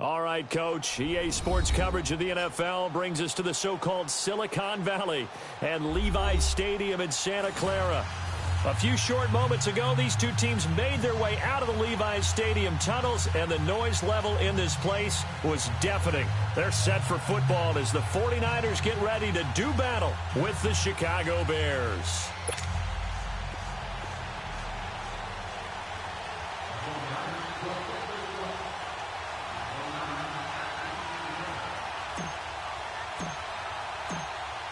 All right, Coach. EA Sports coverage of the NFL brings us to the so-called Silicon Valley and Levi's Stadium in Santa Clara. A few short moments ago, these two teams made their way out of the Levi's Stadium tunnels, and the noise level in this place was deafening. They're set for football as the 49ers get ready to do battle with the Chicago Bears.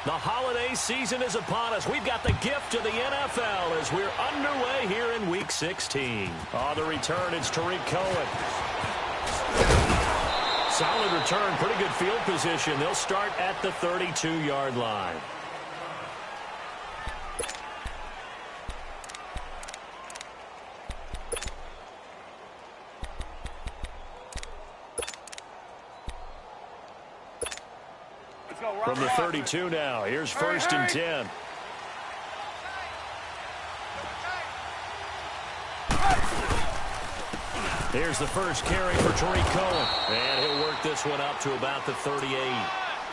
The holiday season is upon us. We've got the gift of the NFL as we're underway here in Week 16. On the return, it's Tarik Cohen. Solid return, pretty good field position. They'll start at the 32-yard line. From the 32 now, here's 1st and 10. Here's the first carry for Tarik Cohen. And he'll work this one up to about the 38.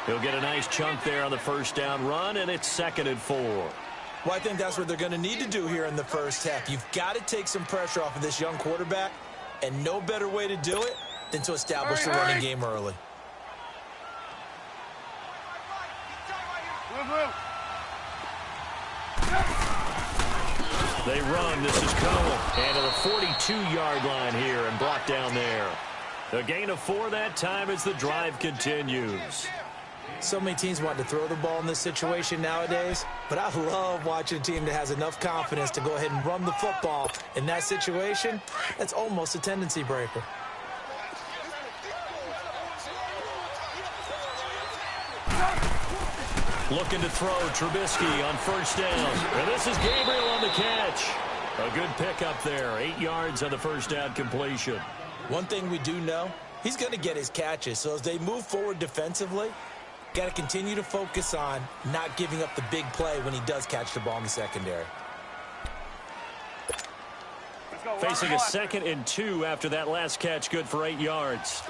He'll get a nice chunk there on the first down run, and it's 2nd and 4. Well, I think that's what they're going to need to do here in the first half. You've got to take some pressure off of this young quarterback, and no better way to do it than to establish the running game early. They run. This is Cohen. And to the 42-yard line here and brought down there. A gain of 4 that time as the drive continues. So many teams want to throw the ball in this situation nowadays, but I love watching a team that has enough confidence to go ahead and run the football. In that situation, that's almost a tendency breaker. Looking to throw, Trubisky on first down. And this is Gabriel on the catch. A good pickup there. 8 yards on the first down completion. One thing we do know, he's going to get his catches. So as they move forward defensively, got to continue to focus on not giving up the big play when he does catch the ball in the secondary. Facing a 2nd and 2 after that last catch, good for 8 yards.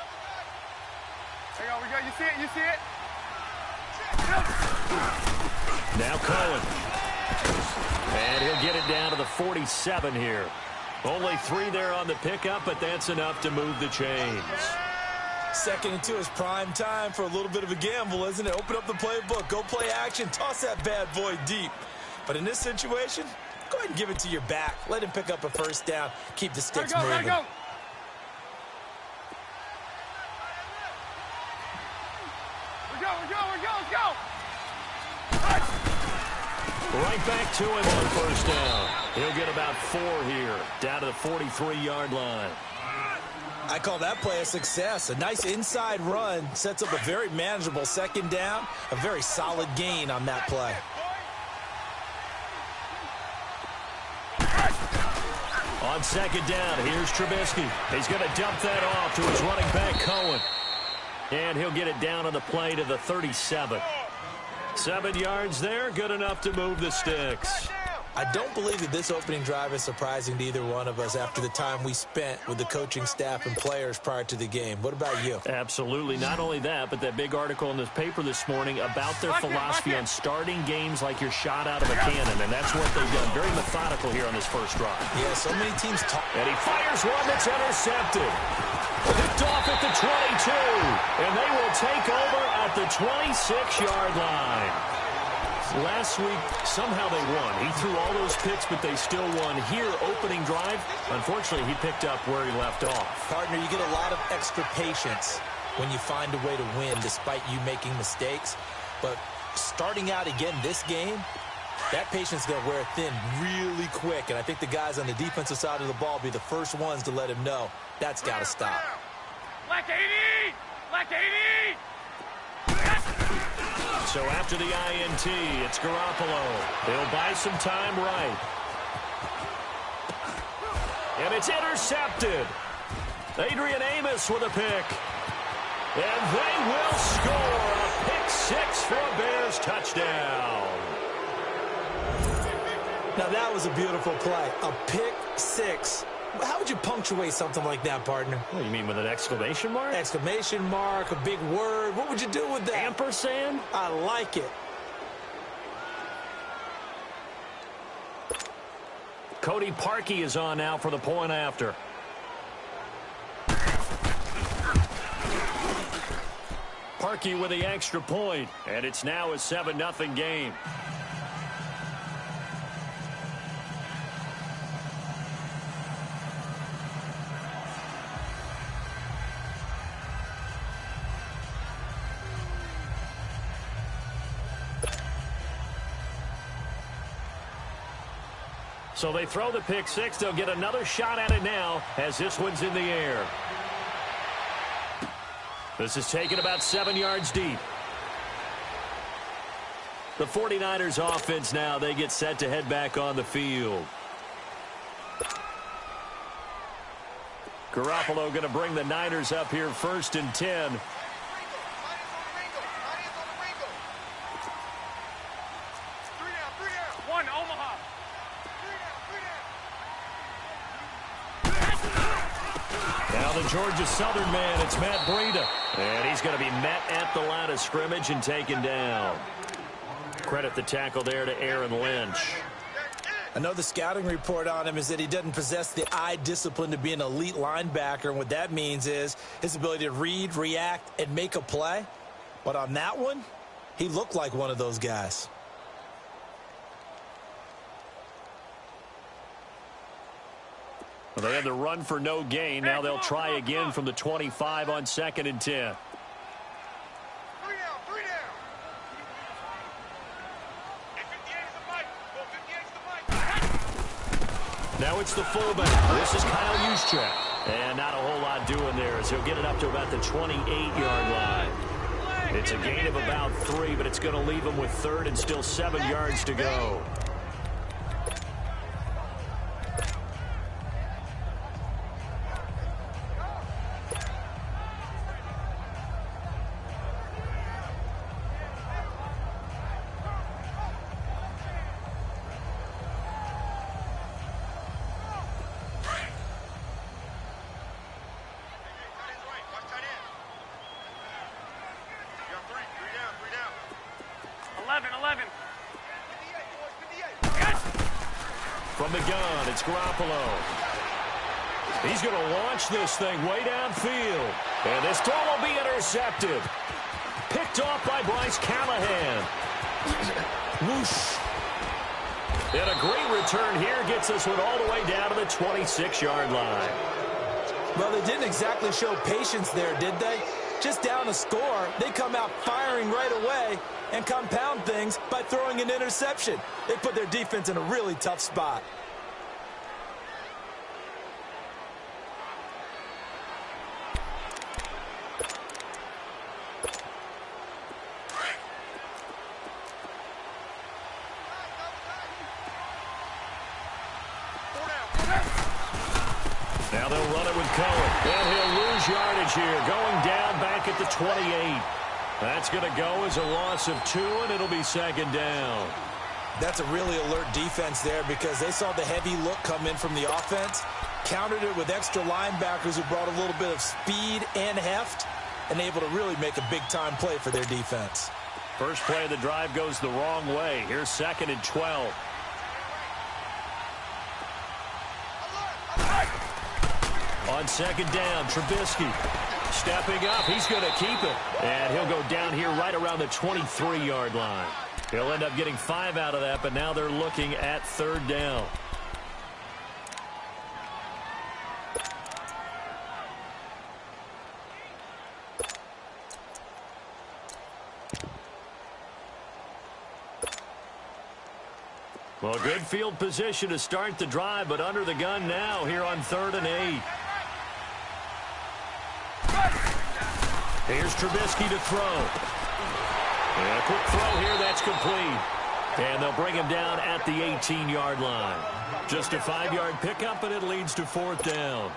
There you go, we go. You see it, you see it? Now Cohen. And he'll get it down to the 47 here. Only 3 there on the pickup, but that's enough to move the chains. 2nd and 2 is prime time for a little bit of a gamble, isn't it? Open up the playbook, go play action, toss that bad boy deep. But in this situation, go ahead and give it to your back. Let him pick up a first down. Keep the sticks moving. Let it go. Let's go. Right back to him on first down. He'll get about 4 here, down to the 43-yard line. I call that play a success. A nice inside run sets up a very manageable 2nd down. A very solid gain on that play. On 2nd down, here's Trubisky. He's going to dump that off to his running back, Cohen. And he'll get it down on the play to the 37. 7 yards there, good enough to move the sticks. I don't believe that this opening drive is surprising to either one of us after the time we spent with the coaching staff and players prior to the game. What about you? Absolutely. Not only that, but that big article in this paper this morning about their philosophy on starting games like you're shot out of a cannon, and that's what they've done. Very methodical here on this first drive. Yeah, so many teams talk. And he fires one that's intercepted. Picked off at the 22, and they will take over at the 26-yard line. Last week, somehow they won. He threw all those picks, but they still won. Here, opening drive, unfortunately, he picked up where he left off. Partner, you get a lot of extra patience when you find a way to win despite you making mistakes. But starting out again this game, that patience is going to wear thin really quick. And I think the guys on the defensive side of the ball will be the first ones to let him know that's got to stop. Black 80! Black 80! So after the INT, it's Garoppolo. He'll buy some time right. And it's intercepted. Adrian Amos with a pick. And they will score a pick 6 for a Bears touchdown. Now that was a beautiful play. A pick 6 How would you punctuate something like that, partner? What, you mean with an exclamation mark? Exclamation mark, a big word. What would you do with that? Ampersand? I like it. Cody Parkey is on now for the point after. Parkey with the extra point, and it's now a 7-0 game. So they throw the pick six. They'll get another shot at it now as this one's in the air. This is taken about 7 yards deep. The 49ers offense now, they get set to head back on the field. Garoppolo going to bring the Niners up here 1st and 10. Georgia Southern man, it's Matt Breida. And he's going to be met at the line of scrimmage and taken down. Credit the tackle there to Aaron Lynch. I know the scouting report on him is that he doesn't possess the eye discipline to be an elite linebacker. And what that means is his ability to read, react, and make a play. But on that one, he looked like one of those guys. They had the run for no gain. Now they'll try again from the 25 on 2nd and 10. Now it's the fullback. This is Kyle Juszczyk. And not a whole lot doing there as he'll get it up to about the 28-yard line. It's a gain of about 3, but it's going to leave him with 3rd and still 7 yards to go. From the gun, it's Garoppolo. He's going to launch this thing way downfield. And this throw will be intercepted. Picked off by Bryce Callahan. Whoosh. And a great return here gets this one all the way down to the 26-yard line. Well, they didn't exactly show patience there, did they? Just down a score, they come out firing right away and compound things by throwing an interception. They put their defense in a really tough spot. Now they'll run it with Cohen. And he'll lose yardage here, going down back at the 28. That's going to go as a loss of 2, and it'll be 2nd down. That's a really alert defense there because they saw the heavy look come in from the offense, countered it with extra linebackers who brought a little bit of speed and heft, and able to really make a big-time play for their defense. First play of the drive goes the wrong way. Here's 2nd and 12. On 2nd down, Trubisky stepping up. He's going to keep it. And he'll go down here right around the 23-yard line. He'll end up getting 5 out of that, but now they're looking at 3rd down. Well, good field position to start the drive, but under the gun now here on 3rd and 8. Here's Trubisky to throw. And a quick throw here, that's complete. And they'll bring him down at the 18-yard line. Just a 5-yard pickup, and it leads to 4th down.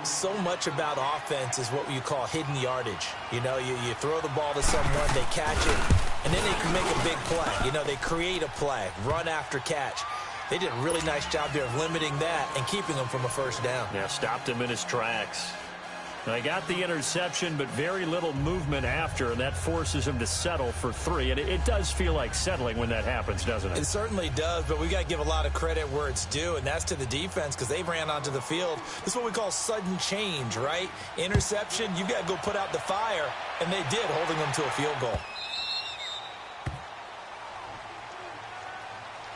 So much about offense is what you call hidden yardage. You know, you throw the ball to someone, they catch it, and then they can make a big play. You know, they create a play, run after catch. They did a really nice job there of limiting that and keeping him from a first down. Yeah, stopped him in his tracks. They got the interception, but very little movement after, and that forces him to settle for 3. And it does feel like settling when that happens, doesn't it? It certainly does, but we got to give a lot of credit where it's due, and that's to the defense because they ran onto the field. This is what we call sudden change, right? Interception, you got to go put out the fire, and they did, holding them to a field goal.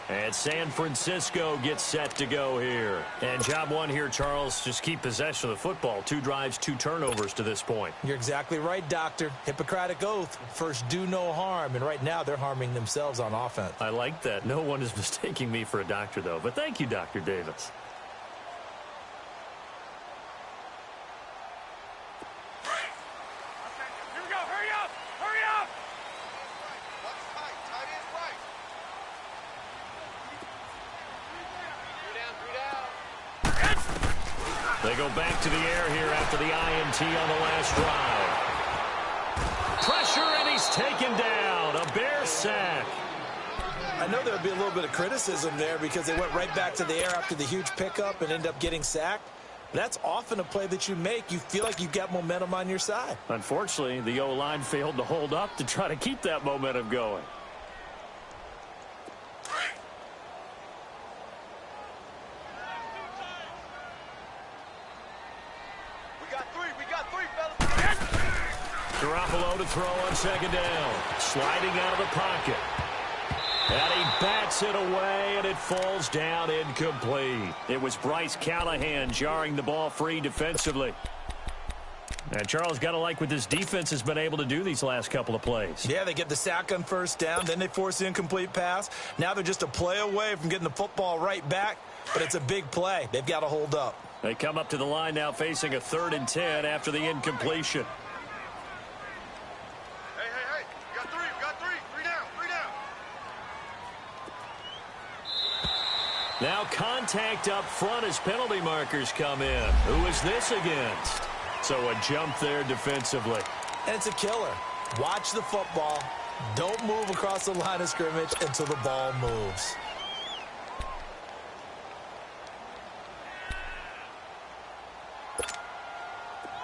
And San Francisco gets set to go here. And job one here, Charles, just keep possession of the football. 2 drives, 2 turnovers to this point. You're exactly right, Doctor. Hippocratic oath. First, do no harm. And right now, they're harming themselves on offense. I like that. No one is mistaking me for a doctor, though. But thank you, Dr. Davis. Here we go. Hurry up. Hurry up. They go back to the air here after the INT on the last drive. Pressure, and he's taken down. A Bear sack. I know there would be a little bit of criticism there because they went right back to the air after the huge pickup and end up getting sacked. That's often a play that you make. You feel like you've got momentum on your side. Unfortunately, the O-line failed to hold up to try to keep that momentum going. We got three, fellas. Garoppolo to throw on second down. Sliding out of the pocket. And he bats it away, and it falls down incomplete. It was Bryce Callahan jarring the ball free defensively. And Charles, got to like what this defense has been able to do these last couple of plays. Yeah, they get the sack on first down, then they force the incomplete pass. Now they're just a play away from getting the football right back, but it's a big play. They've got to hold up. They come up to the line now facing a 3rd and 10 after the incompletion. Hey. We got three. Three down. Now contact up front as penalty markers come in. Who is this against? So a jump there defensively. And it's a killer. Watch the football. Don't move across the line of scrimmage until the ball moves.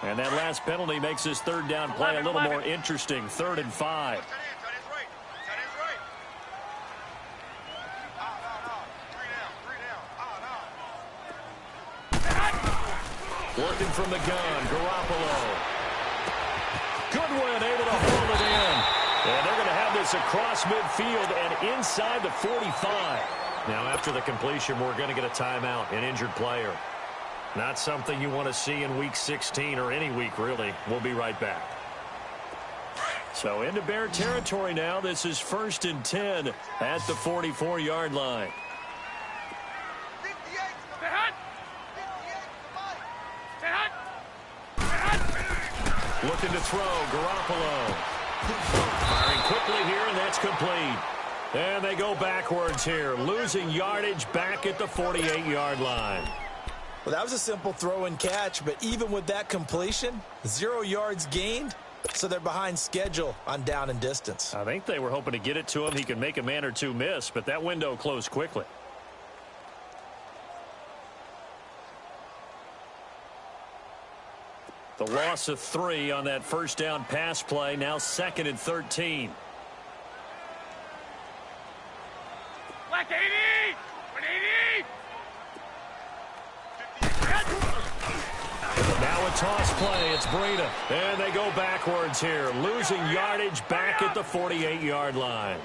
And that last penalty makes this 3rd down play a little more interesting. 3rd and 5. Tight end's right. Three down. Working from the gun, Garoppolo. Goodwin able to hold it in. And they're going to have this across midfield and inside the 45. Now after the completion, we're going to get a timeout, an injured player. Not something you want to see in Week 16 or any week, really. We'll be right back. So into Bear territory now. This is 1st and 10 at the 44-yard line. Looking to throw, Garoppolo. Firing quickly here, and that's complete. And they go backwards here, losing yardage back at the 48-yard line. Well, that was a simple throw and catch, but even with that completion, 0 yards gained, so they're behind schedule on down and distance. I think they were hoping to get it to him. He could make a man or two miss, but that window closed quickly. The loss of 3 on that first down pass play, now 2nd and 13. Black 80! 180! Now a toss play. It's Breida. And they go backwards here, losing yardage back at the 48-yard line.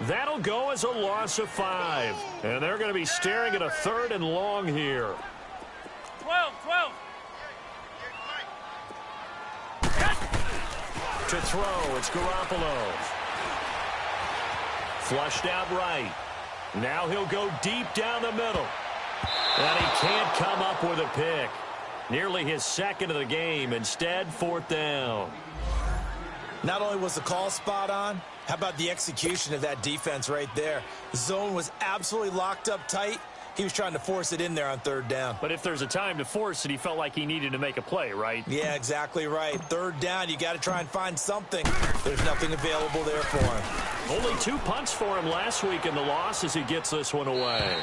That'll go as a loss of 5. And they're going to be staring at a 3rd and long here. 12. To throw, it's Garoppolo. Flushed out right. Now he'll go deep down the middle. And he can't come up with a pick. Nearly his 2nd of the game. Instead, 4th down. Not only was the call spot on, how about the execution of that defense right there? The zone was absolutely locked up tight. He was trying to force it in there on 3rd down. But if there's a time to force it, he felt like he needed to make a play, right? Yeah, exactly right. 3rd down, you got to try and find something. There's nothing available there for him. Only 2 punts for him last week in the loss as he gets this one away.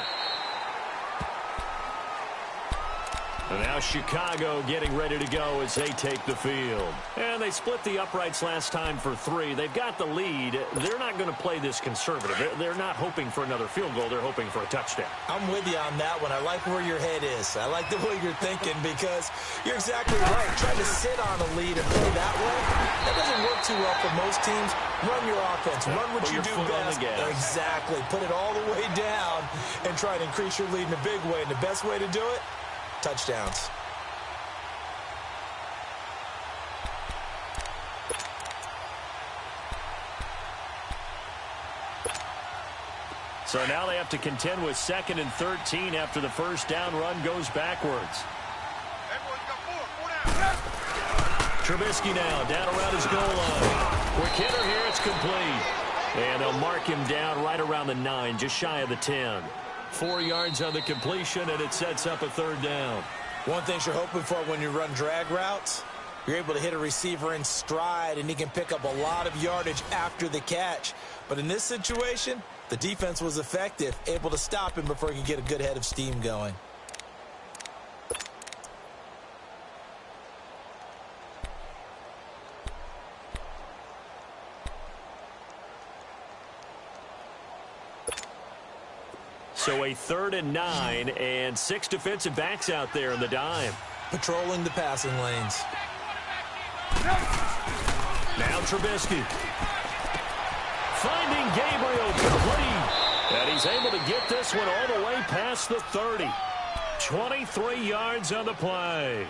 And now Chicago getting ready to go as they take the field. And they split the uprights last time for 3. They've got the lead. They're not going to play this conservative. They're not hoping for another field goal. They're hoping for a touchdown. I'm with you on that one. I like where your head is. I like the way you're thinking because you're exactly right. Trying to sit on a lead and play that way, that doesn't work too well for most teams. Run your offense. Run what you do best. Exactly. Put it all the way down and try to increase your lead in a big way. And the best way to do it, touchdowns. So now they have to contend with 2nd and 13 after the first down run goes backwards. Trubisky now down around his goal line. Quick hitter here, it's complete. And they'll mark him down right around the 9, just shy of the 10. 4 yards on the completion, and it sets up a 3rd down. One thing you're hoping for when you run drag routes, you're able to hit a receiver in stride, and he can pick up a lot of yardage after the catch. But in this situation, the defense was effective, able to stop him before he could get a good head of steam going. So a 3rd and 9 and 6 defensive backs out there in the dime. Patrolling the passing lanes. Now Trubisky. Finding Gabriel complete. And he's able to get this one all the way past the 30. 23 yards on the play.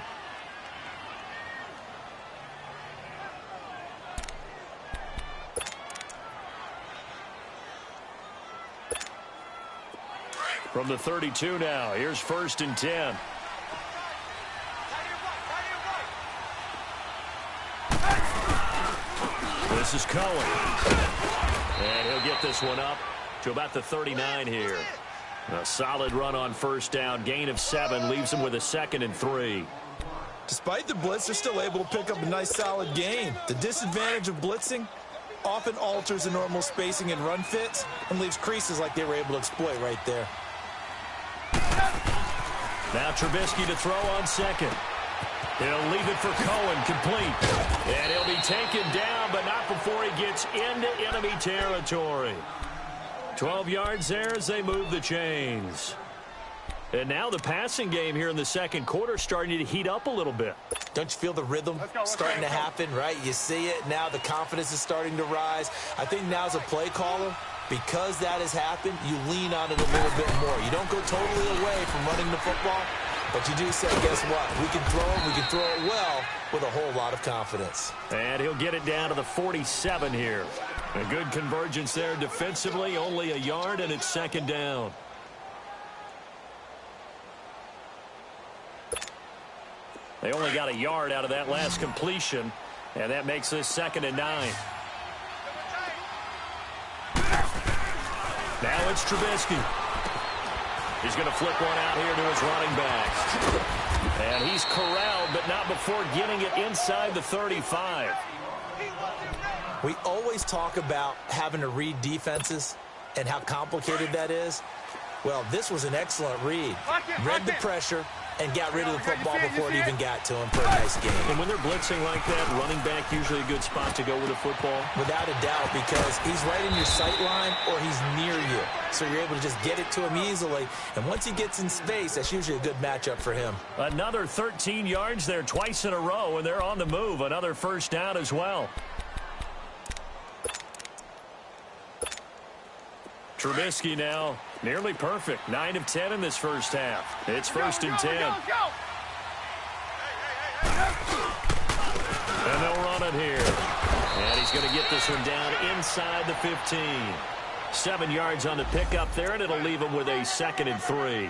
From the 32 now, here's 1st and 10. This is Cohen. And he'll get this one up to about the 39 here. A solid run on 1st down. Gain of 7 leaves him with a 2nd and 3. Despite the blitz, they're still able to pick up a nice solid gain. The disadvantage of blitzing often alters the normal spacing and run fits and leaves creases like they were able to exploit right there. Now Trubisky to throw on 2nd. He'll leave it for Cohen, complete. And he'll be taken down, but not before he gets into enemy territory. 12 yards there as they move the chains. And now the passing game here in the 2nd quarter starting to heat up a little bit. Don't you feel the rhythm starting to happen, right? You see it. Now the confidence is starting to rise. I think now as a play caller, because that has happened, you lean on it a little bit more. You don't go totally away from running the football, but you do say, guess what? We can throw it. We can throw it well with a whole lot of confidence. And he'll get it down to the 47 here. A good convergence there defensively, only a yard, and it's 2nd down. They only got a yard out of that last completion, and that makes this 2nd and 9. Now it's Trubisky. He's going to flip one out here to his running backs. And he's corralled, but not before getting it inside the 35. We always talk about having to read defenses and how complicated that is. Well, this was an excellent read. Read the pressure and got rid of the football before it even got to him for a nice game. And when they're blitzing like that, running back usually a good spot to go with the football? Without a doubt, because he's right in your sight line or he's near you. So you're able to just get it to him easily. And once he gets in space, that's usually a good matchup for him. Another 13 yards there twice in a row, and they're on the move. Another 1st down as well. Trubisky now nearly perfect. 9 of 10 in this first half. It's 1st and 10. And they'll run it here. And he's going to get this one down inside the 15. 7 yards on the pickup there, and it'll leave him with a 2nd and 3.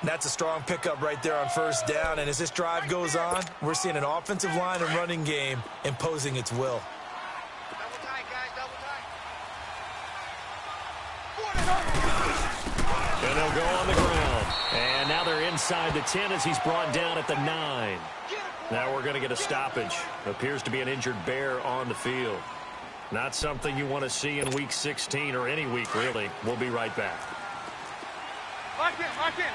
That's a strong pickup right there on 1st down. And as this drive goes on, we're seeing an offensive line and running game imposing its will. And they'll go on the ground. And now they're inside the 10 as he's brought down at the 9. Now we're going to get a stoppage. Appears to be an injured Bear on the field. Not something you want to see in Week 16 or any week, really. We'll be right back. Lock in, lock in.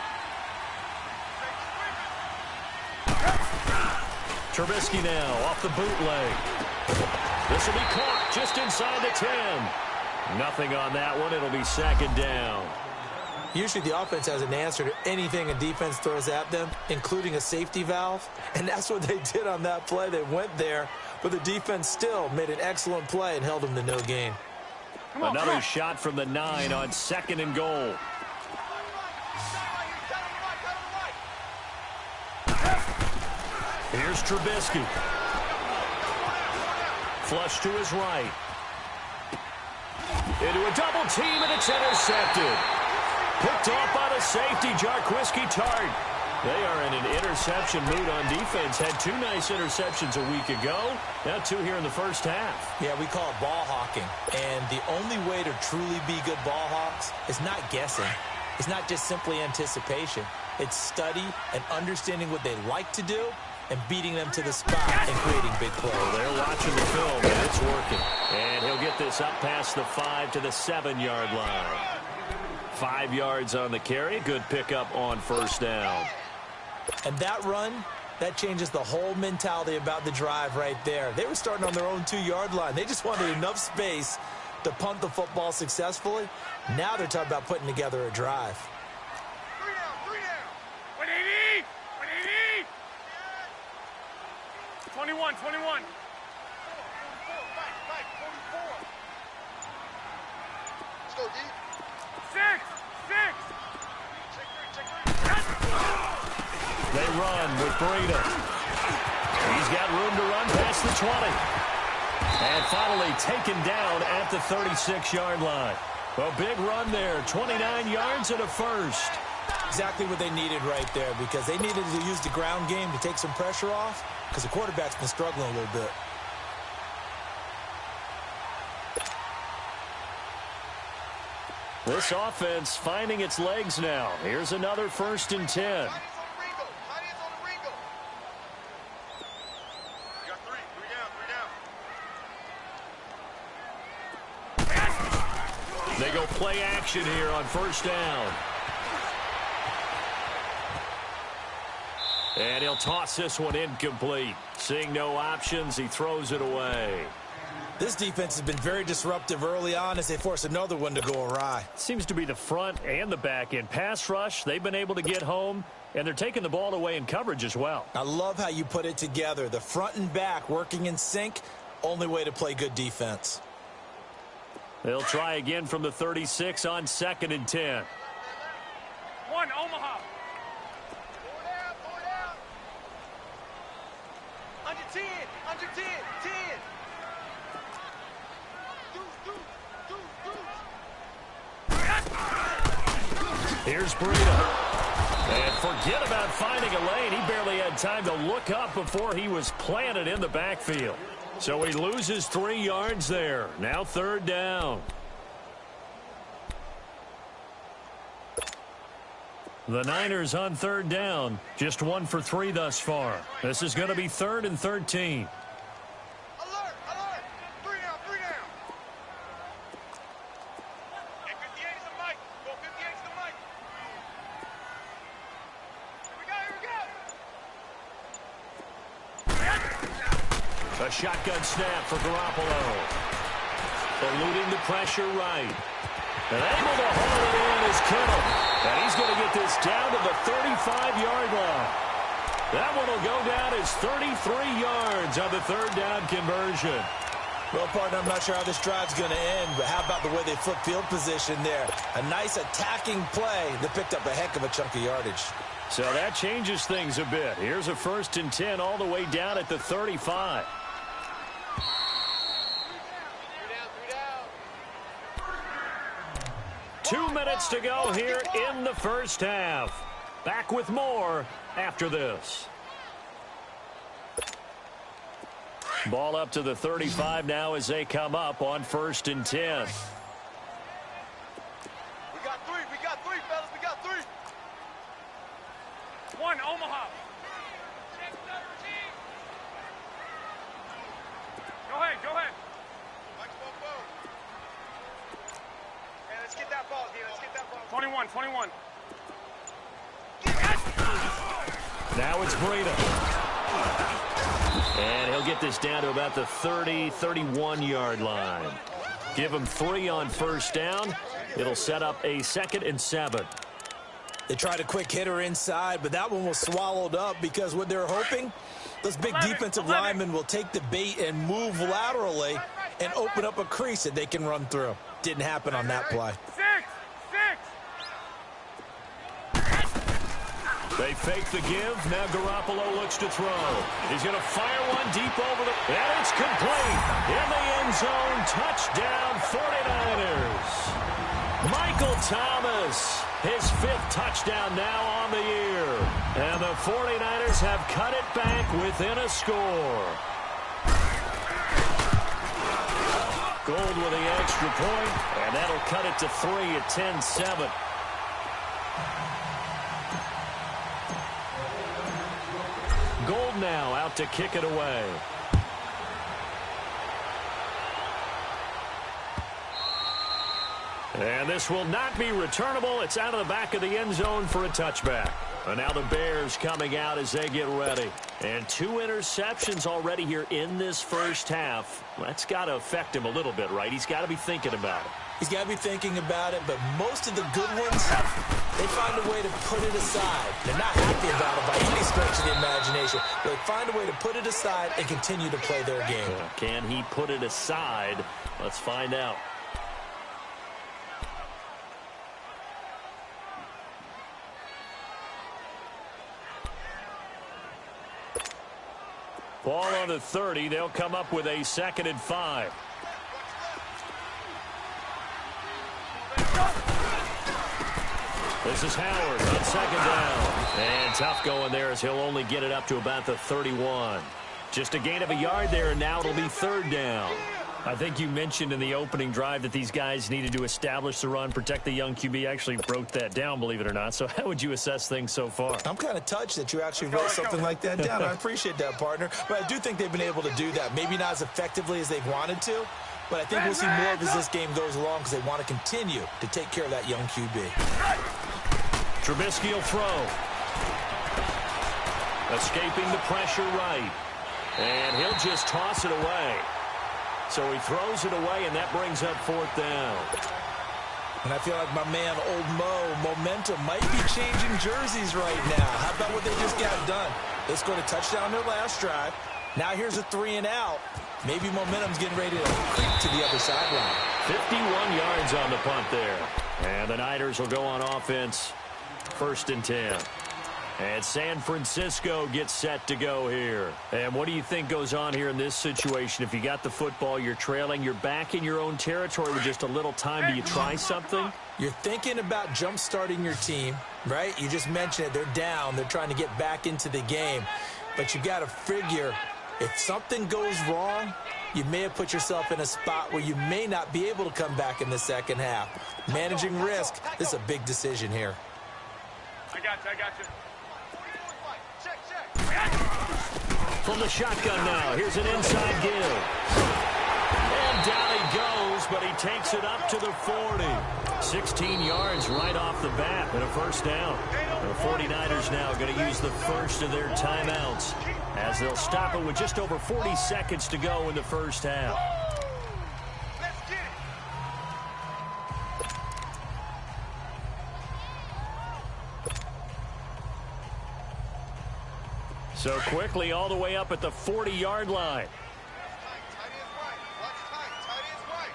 Trubisky now off the bootleg. This will be caught just inside the 10. Nothing on that one. It'll be second down. Usually the offense has an answer to anything a defense throws at them, including a safety valve. And that's what they did on that play. They went there, but the defense still made an excellent play and held them to no gain. Another shot from the 9 on second and goal. Here's Trubisky. Flush to his right. Into a double team, and it's intercepted. Picked off by the safety, Jaquiski Tartt. They are in an interception mood on defense. Had 2 nice interceptions a week ago. Now 2 here in the first half. Yeah, we call it ball hawking. And the only way to truly be good ball hawks is not guessing. It's not just simply anticipation. It's study and understanding what they like to do and beating them to the spot and creating big plays. Well, they're watching the film, and it's working. And he'll get this up past the 5 to the 7-yard line. 5 yards on the carry. Good pickup on first down. And that run, that changes the whole mentality about the drive right there. They were starting on their own 2-yard line. They just wanted enough space to punt the football successfully. Now they're talking about putting together a drive. 3 down, 3 down. 180! 180! 21, 21. 44, Mike, 44. Let's go, D. 6! 6! Check 3. They run with Breida. He's got room to run past the 20. And finally taken down at the 36-yard line. A big run there, 29 yards and a first. Exactly what they needed right there, because they needed to use the ground game to take some pressure off, because the quarterback's been struggling a little bit. This offense finding its legs now. Here's another 1st and 10. Tiny's on the Ringo. Tiny's on the Ringo. You got 3. 3 down. 3 down. They go play action here on first down. And he'll toss this one incomplete. Seeing no options, he throws it away. This defense has been very disruptive early on as they force another one to go awry. Seems to be the front and the back end. Pass rush, they've been able to get home, and they're taking the ball away in coverage as well. I love how you put it together. The front and back working in sync, only way to play good defense. They'll try again from the 36 on 2nd and 10. 1, Omaha. 4 down. Under 10. Under 10. 10. Here's Breida. And forget about finding a lane. He barely had time to look up before he was planted in the backfield. So he loses 3 yards there. Now 3rd down. The Niners on 3rd down. Just 1 for 3 thus far. This is going to be 3rd and 13. Alert. 3 down. 3 down. Get 58 is the mic. Go 58 is the mic. Here we go. A shotgun snap for Garoppolo. Eluding the pressure right. And able to haul it in is Kittle. And he's going to get this down to the 35-yard line. That one will go down as 33 yards on the 3rd down conversion. Well, partner, I'm not sure how this drive's going to end, but how about the way they flip field position there? A nice attacking play that picked up a heck of a chunk of yardage. So that changes things a bit. Here's a 1st and 10 all the way down at the 35. 2 minutes to go here in the first half. Back with more after this. Ball up to the 35 now as they come up on 1st and 10. We got 3, fellas. We got 3. 1, Omaha. Go ahead. Mike's ball. Hey, let's get that ball, D. Let's get that ball. 21. Now it's Breida. And he'll get this down to about the 30, 31-yard line. Give him 3 on first down. It'll set up a 2nd and 7. They tried a quick hitter inside, but that one was swallowed up because what they're hoping, those big defensive linemen will take the bait and move laterally and open up a crease that they can run through. Didn't happen on that play. 6, 6. They fake the give. Now Garoppolo looks to throw. He's going to fire one deep over the... And it's complete. In the end zone. Touchdown, 49ers. Michael Thomas, his 5th touchdown now on the year. And the 49ers have cut it back within a score. Gold with the extra point, and that'll cut it to 3 at 10-7. Gold now out to kick it away. And this will not be returnable. It's out of the back of the end zone for a touchback. And now the Bears coming out as they get ready. And 2 interceptions already here in this first half. That's got to affect him a little bit, right? He's got to be thinking about it. He's got to be thinking about it, but most of the good ones, they find a way to put it aside. They're not happy about it by any stretch of the imagination. They find a way to put it aside and continue to play their game. Can he put it aside? Let's find out. Ball on the 30. They'll come up with a 2nd and 5. This is Howard on 2nd down. And tough going there as he'll only get it up to about the 31. Just a gain of a yard there, and now it'll be 3rd down. I think you mentioned in the opening drive that these guys needed to establish the run, protect the young QB. Actually broke that down, believe it or not. So how would you assess things so far? I'm kind of touched that you actually wrote something like that down. I appreciate that, partner. But I do think they've been able to do that. Maybe not as effectively as they've wanted to, but I think we'll see more of as this game goes along because they want to continue to take care of that young QB. Trubisky will throw. Escaping the pressure right. And he'll just toss it away. So he throws it away, and that brings up 4th down. And I feel like my man, Old Mo, momentum might be changing jerseys right now. How about what they just got done? They scored a touchdown their last drive. Now here's a 3 and out. Maybe momentum's getting ready to creep to the other sideline. 51 yards on the punt there. And the Niners will go on offense. 1st and 10. And San Francisco gets set to go here. And what do you think goes on here in this situation? If you got the football, you're trailing, you're back in your own territory with just a little time. Do you try something? You're thinking about jump-starting your team, right? You just mentioned it. They're down. They're trying to get back into the game. But you got to figure if something goes wrong, you may have put yourself in a spot where you may not be able to come back in the second half. Managing risk, this is a big decision here. I got you. From the shotgun now, here's an inside give. And down he goes, but he takes it up to the 40. 16 yards right off the bat and a 1st down. The 49ers now going to use the first of their timeouts as they'll stop it with just over 40 seconds to go in the first half. So quickly all the way up at the 40-yard line. Tight is right. Watch tight is right.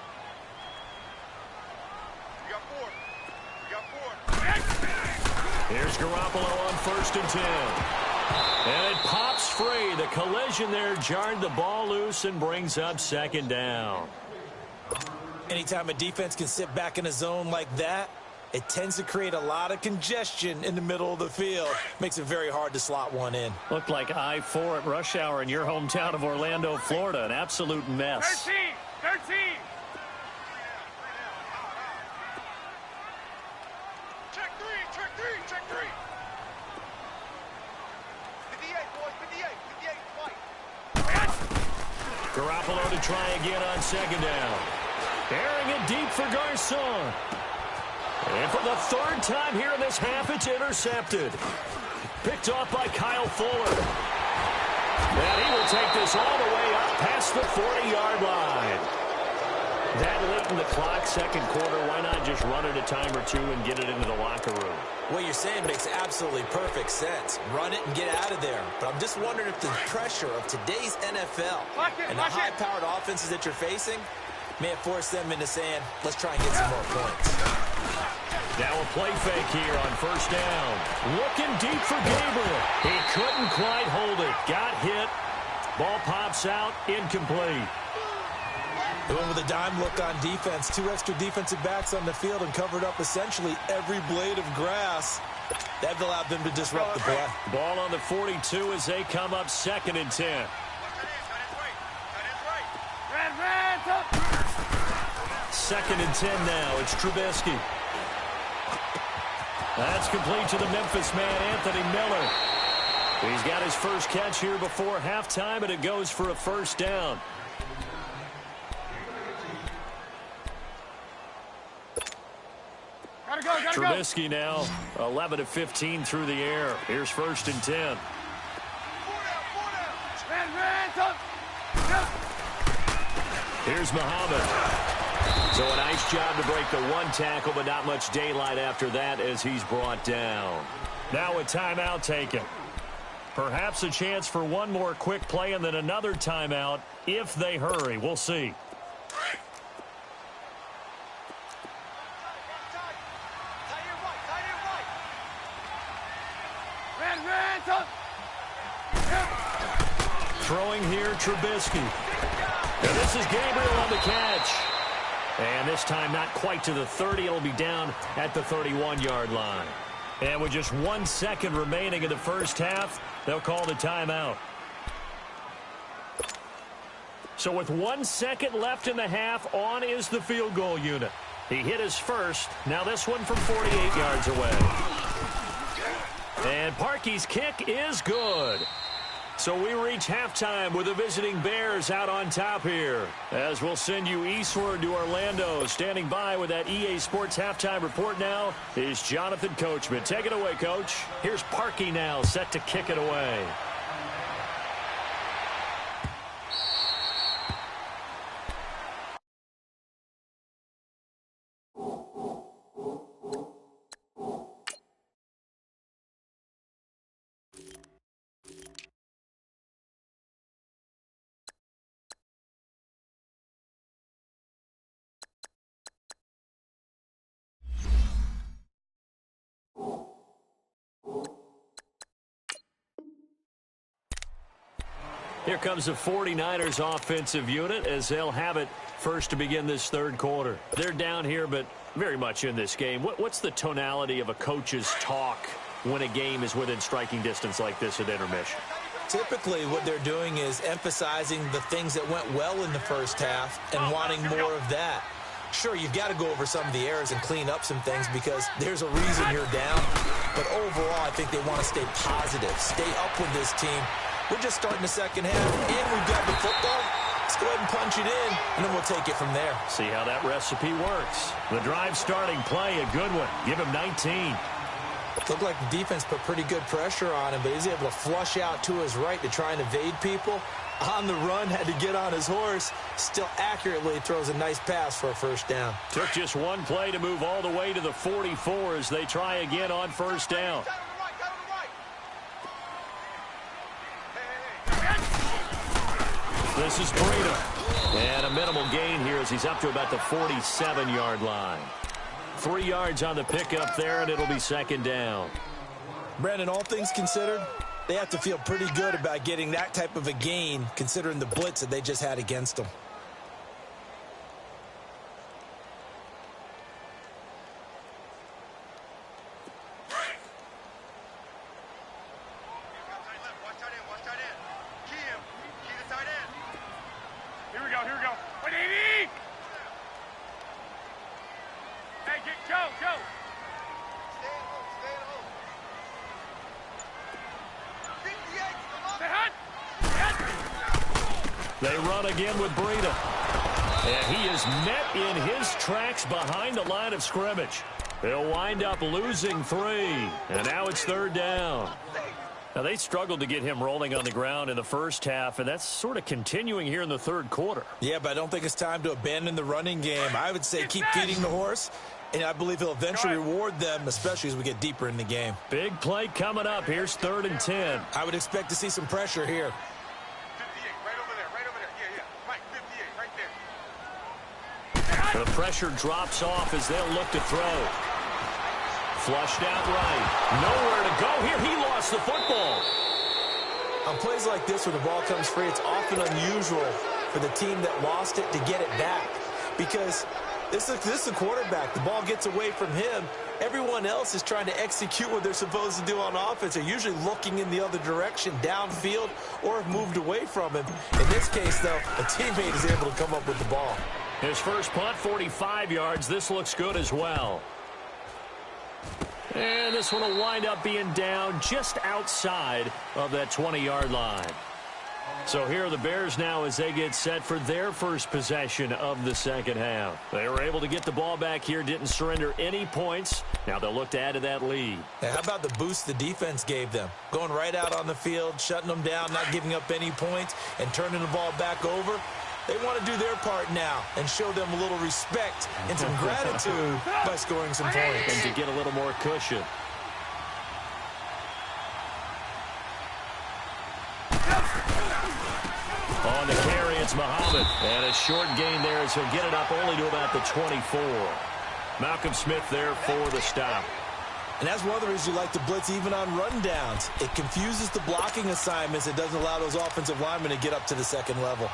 We got 4. Here's Garoppolo on 1st and 10. And it pops free. The collision there jarred the ball loose and brings up 2nd down. Anytime a defense can sit back in a zone like that, it tends to create a lot of congestion in the middle of the field. Makes it very hard to slot one in. Looked like I-4 at rush hour in your hometown of Orlando, Florida. An absolute mess. 13. Check three. 58, boys, 58, fight. Garoppolo to try again on 2nd down. Airing it deep for Garcon. And for the 3rd time here in this half, it's intercepted. Picked off by Kyle Fuller. And he will take this all the way up past the 40-yard line. That late in the clock, second quarter, why not just run it a time or two and get it into the locker room? What you're saying makes absolutely perfect sense. Run it and get out of there. But I'm just wondering if the pressure of today's NFL and the high-powered offenses that you're facing may have forced them into saying, let's try and get some more points. Now a play fake here on first down. Looking deep for Gabriel. He couldn't quite hold it. Got hit. Ball pops out. Incomplete. They went with a dime look on defense. 2 extra defensive backs on the field and covered up essentially every blade of grass. That allowed them to disrupt the play. Ball on the 42 as they come up 2nd and 10. Second and 10 now. It's Trubisky. That's complete to the Memphis man, Anthony Miller. He's got his first catch here before halftime, and it goes for a first down. Trubisky now 11 of 15 through the air. Here's 1st and 10. Here's Muhammad. So a nice job to break the one tackle, but not much daylight after that as he's brought down. Now a timeout taken. Perhaps a chance for one more quick play and then another timeout if they hurry. We'll see. Throwing here, Trubisky. And this is Gabriel on the catch. And this time not quite to the 30. It'll be down at the 31-yard line. And with just 1 second remaining in the first half, they'll call the timeout. So with 1 second left in the half, on is the field goal unit. He hit his first. Now this one from 48 yards away. And Parkey's kick is good. So we reach halftime with the visiting Bears out on top here. As we'll send you eastward to Orlando. Standing by with that EA Sports halftime report now is Jonathan Coachman. Take it away, Coach. Here's Parkey now set to kick it away. Here comes the 49ers offensive unit as they'll have it first to begin this third quarter. They're down here, but very much in this game. What's the tonality of a coach's talk when a game is within striking distance like this at intermission? Typically, what they're doing is emphasizing the things that went well in the first half and wanting more of that. Sure, you've got to go over some of the errors and clean up some things because there's a reason you're down. But overall, I think they want to stay positive, stay up with this team. We're just starting the second half, and we've got the football. Let's go ahead and punch it in, and then we'll take it from there. See how that recipe works. The drive starting play, a good one. Give him 19. Looked like the defense put pretty good pressure on him, but he's able to flush out to his right to try and evade people. On the run, had to get on his horse. Still accurately throws a nice pass for a first down. Took just one play to move all the way to the 44 as they try again on first down. This is Breida. And a minimal gain here as he's up to about the 47-yard line. 3 yards on the pickup there, and it'll be second down. Brandon, all things considered, they have to feel pretty good about getting that type of a gain considering the blitz that they just had against them. They run again with Breida. And he is met in his tracks behind the line of scrimmage. He'll wind up losing 3. And now it's third down. Now, they struggled to get him rolling on the ground in the first half, and that's sort of continuing here in the third quarter. Yeah, but I don't think it's time to abandon the running game. I would say keep feeding the horse, and I believe he'll eventually reward them, especially as we get deeper in the game. Big play coming up. Here's 3rd and 10. I would expect to see some pressure here. 58, right over there, right over there. Yeah, yeah. Mike, 58, right there. The pressure drops off as they'll look to throw. Flushed out right. Nowhere to go here. He lost the football. On plays like this where the ball comes free, it's often unusual for the team that lost it to get it back. Because this is the quarterback. The ball gets away from him. Everyone else is trying to execute what they're supposed to do on offense. They're usually looking in the other direction, downfield, or have moved away from him. In this case, though, a teammate is able to come up with the ball. His first punt, 45 yards. This looks good as well. And this one will wind up being down just outside of that 20-yard line. So here are the Bears now as they get set for their first possession of the second half. They were able to get the ball back here, didn't surrender any points. Now they'll look to add to that lead. Hey, how about the boost the defense gave them? Going right out on the field, shutting them down, not giving up any points, and turning the ball back over. They want to do their part now and show them a little respect and some gratitude by scoring some points. And to get a little more cushion. On the carry, it's Muhammad. And a short gain there as he'll get it up only to about the 24. Malcolm Smith there for the stop. And that's one of the reasons you like to blitz even on rundowns. It confuses the blocking assignments. It doesn't allow those offensive linemen to get up to the second level.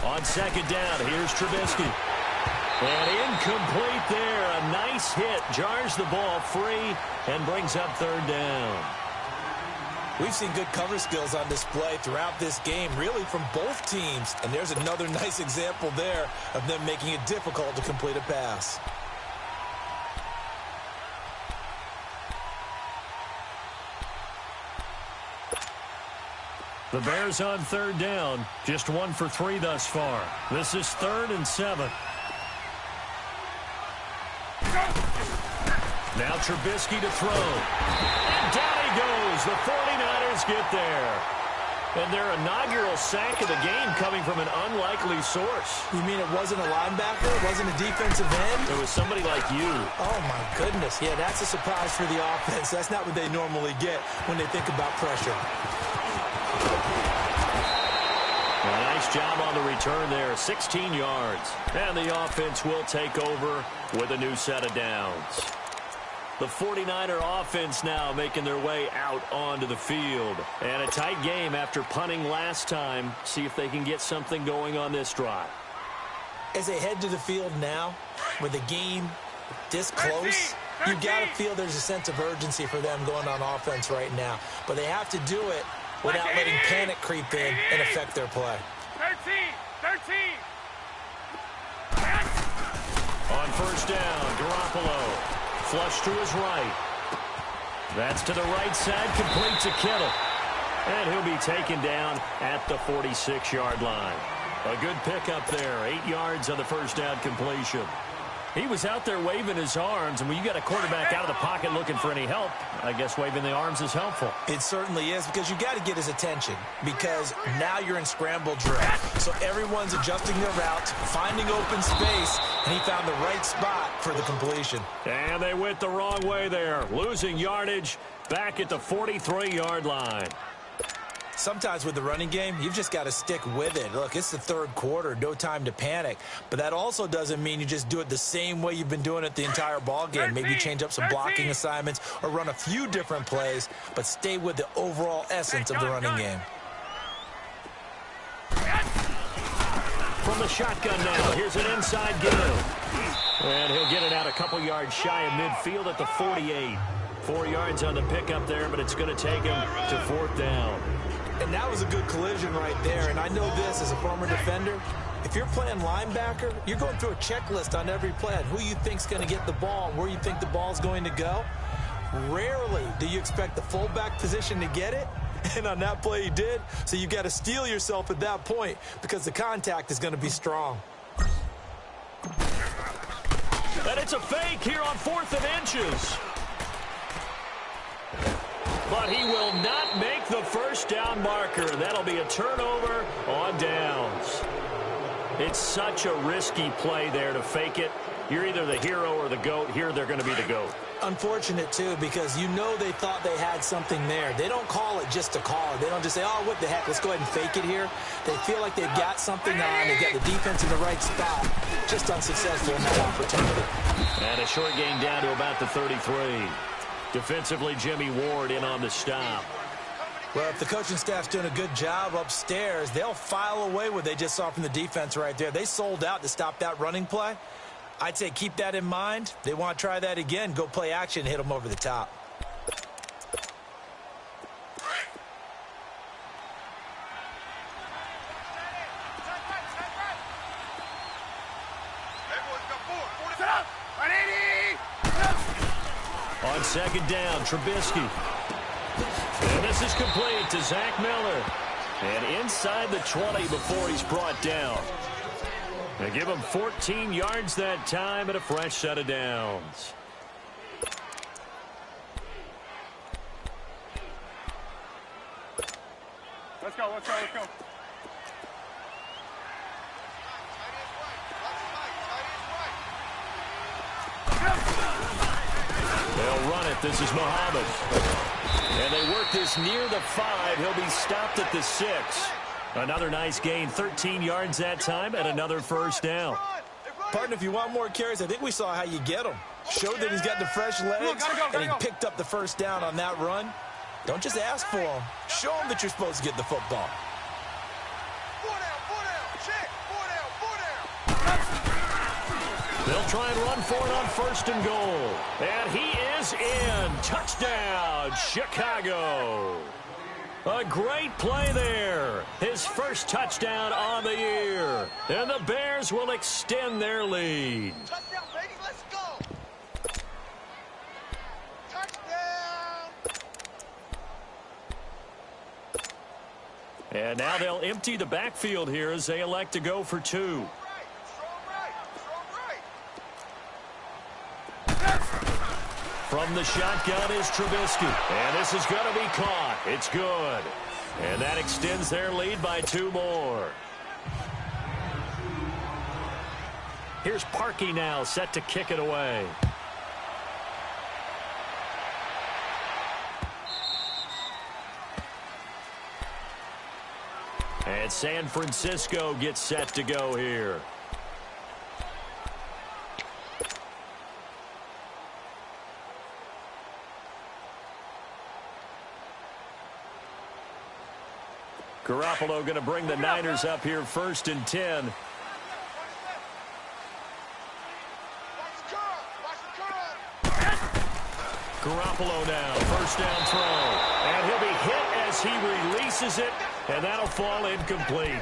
On second down, here's Trubisky. And incomplete there. A nice hit. Jars the ball free and brings up 3rd down. We've seen good cover skills on display throughout this game, really from both teams. And there's another nice example there of them making it difficult to complete a pass. The Bears on 3rd down. Just 1 for 3 thus far. This is 3rd and 7. Now Trubisky to throw. And down he goes. The 49ers get there. And their inaugural sack of the game coming from an unlikely source. You mean it wasn't a linebacker? It wasn't a defensive end? It was somebody like you. Oh, my goodness. Yeah, that's a surprise for the offense. That's not what they normally get when they think about pressure. A nice job on the return there, 16 yards. And the offense will take over with a new set of downs. The 49er offense now making their way out onto the field. And a tight game after punting last time. See if they can get something going on this drive. As they head to the field now, with the game this close, you got to feel there's a sense of urgency for them going on offense right now. But they have to do it without letting panic creep in and affect their play. 13. On first down, Garoppolo. Flush to his right. That's to the right side, complete to Kittle. And he'll be taken down at the 46-yard line. A good pickup there, 8 yards on the first down completion. He was out there waving his arms, and when you got a quarterback out of the pocket looking for any help, I guess waving the arms is helpful. It certainly is, because you got to get his attention, because now you're in scramble drill. So everyone's adjusting their route, finding open space, and he found the right spot for the completion. And they went the wrong way there, losing yardage back at the 43-yard line. Sometimes with the running game, you've just got to stick with it. Look, it's the third quarter, no time to panic. But that also doesn't mean you just do it the same way you've been doing it the entire ball game. Maybe change up some blocking assignments or run a few different plays, but stay with the overall essence of the running game. From the shotgun now, here's an inside give. And he'll get it out a couple yards shy of midfield at the 48. 4 yards on the pickup there, but it's going to take him to 4th down. And that was a good collision right there. And I know this as a former defender. If you're playing linebacker, you're going through a checklist on every play on who you think's going to get the ball, where you think the ball's going to go. Rarely do you expect the fullback position to get it. And on that play he did, so you got to steel yourself at that point because the contact is going to be strong. And it's a fake here on 4th and inches. But he will not make the first down marker. That'll be a turnover on downs. It's such a risky play there to fake it. You're either the hero or the GOAT. Here they're going to be the GOAT. Unfortunate, too, because you know they thought they had something there. They don't call it just to call it. They don't just say, oh, what the heck, let's go ahead and fake it here. They feel like they've got something on. They've got the defense in the right spot. Just unsuccessful in that opportunity. And a short gain down to about the 33. Defensively, Jimmy Ward in on the stop. Well, if the coaching staff's doing a good job upstairs, they'll file away what they just saw from the defense right there. They sold out to stop that running play. I'd say keep that in mind. They want to try that again. Go play action and hit them over the top. On second down, Trubisky. And this is complete to Zach Miller. And inside the 20 before he's brought down. They give him 14 yards that time and a fresh set of downs. Let's go, let's go, let's go. They'll run it. This is Muhammad. And they work this near the 5. He'll be stopped at the 6. Another nice gain, 13 yards that time, and another first down. Partner, if you want more carries, I think we saw how you get them. Showed that he's got the fresh legs, and he picked up the first down on that run. Don't just ask for them. Show them that you're supposed to get the football. They'll try and run for it on 1st and goal. And he is in. Touchdown, Chicago. A great play there. His first touchdown on the year. And the Bears will extend their lead. Touchdown, baby, let's go. Touchdown. And now they'll empty the backfield here as they elect to go for 2. From the shotgun is Trubisky. And this is going to be caught. It's good. And that extends their lead by 2 more. Here's Parkey now, set to kick it away. And San Francisco gets set to go here. Garoppolo going to bring the Niners up here 1st and 10. Garoppolo now, first down throw. And he'll be hit as he releases it, and that'll fall incomplete.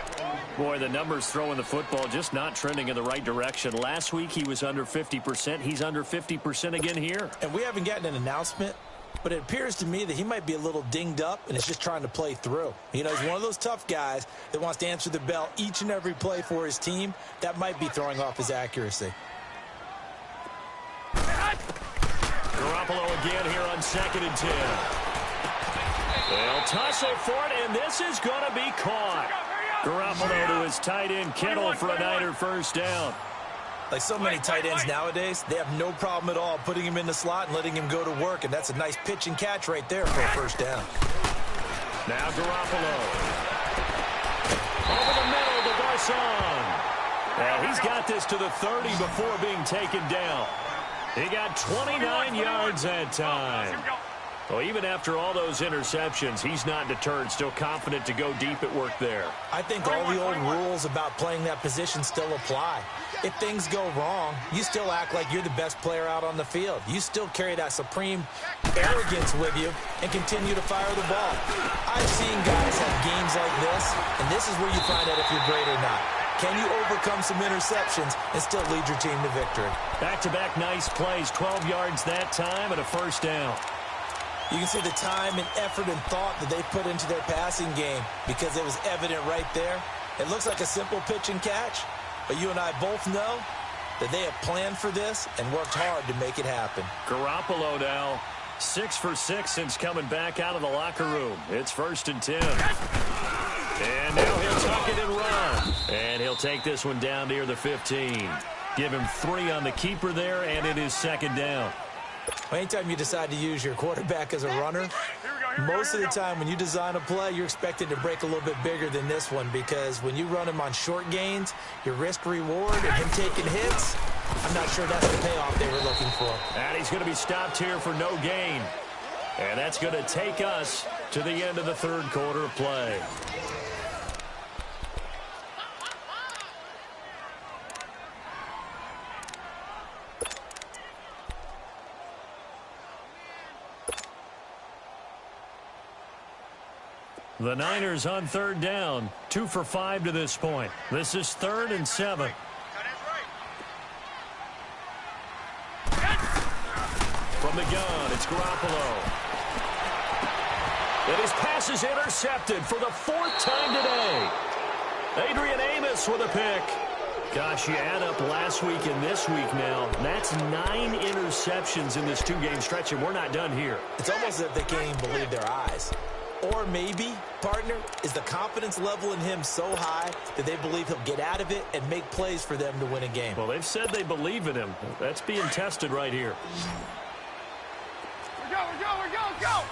Boy, the numbers throwing the football just not trending in the right direction. Last week he was under 50%. He's under 50% again here. And we haven't gotten an announcement, but it appears to me that he might be a little dinged up and is just trying to play through. You know, he's one of those tough guys that wants to answer the bell each and every play for his team. That might be throwing off his accuracy. Garoppolo again here on 2nd and 10. They'll tussle for it, and this is going to be caught. Garoppolo to his tight end, Kittle, for a Niner first down. Like so many tight ends nowadays, they have no problem at all putting him in the slot and letting him go to work, and that's a nice pitch and catch right there for a first down. Now Garoppolo. Over the middle to Garcon. Well, he's got this to the 30 before being taken down. He got 29 yards that time. Well, even after all those interceptions, he's not deterred, still confident to go deep at work there. I think all the old rules about playing that position still apply. If things go wrong, you still act like you're the best player out on the field. You still carry that supreme arrogance with you and continue to fire the ball. I've seen guys have games like this, and this is where you find out if you're great or not. Can you overcome some interceptions and still lead your team to victory? Back-to-back nice plays, 12 yards that time and a first down. You can see the time and effort and thought that they put into their passing game because it was evident right there. It looks like a simple pitch and catch, but you and I both know that they have planned for this and worked hard to make it happen. Garoppolo now 6 for 6 since coming back out of the locker room. It's 1st and 10. And now he'll tuck it and run. And he'll take this one down near the 15. Give him 3 on the keeper there, and it is 2nd down. Anytime you decide to use your quarterback as a runner, most of the time when you design a play, you're expected to break a little bit bigger than this one because when you run him on short gains, your risk-reward and him taking hits, I'm not sure that's the payoff they were looking for. And he's going to be stopped here for no gain. And that's going to take us to the end of the 3rd quarter of play. The Niners on 3rd down, 2 for 5 to this point. This is 3rd and 7. From the gun, it's Garoppolo. And his pass is intercepted for the 4th time today. Adrian Amos with a pick. Gosh, you add up last week and this week now. That's 9 interceptions in this 2-game stretch, and we're not done here. It's almost as if they can't even believe their eyes. Or maybe, partner, is the confidence level in him so high that they believe he'll get out of it and make plays for them to win a game. Well, they've said they believe in him. That's being tested right here. We go.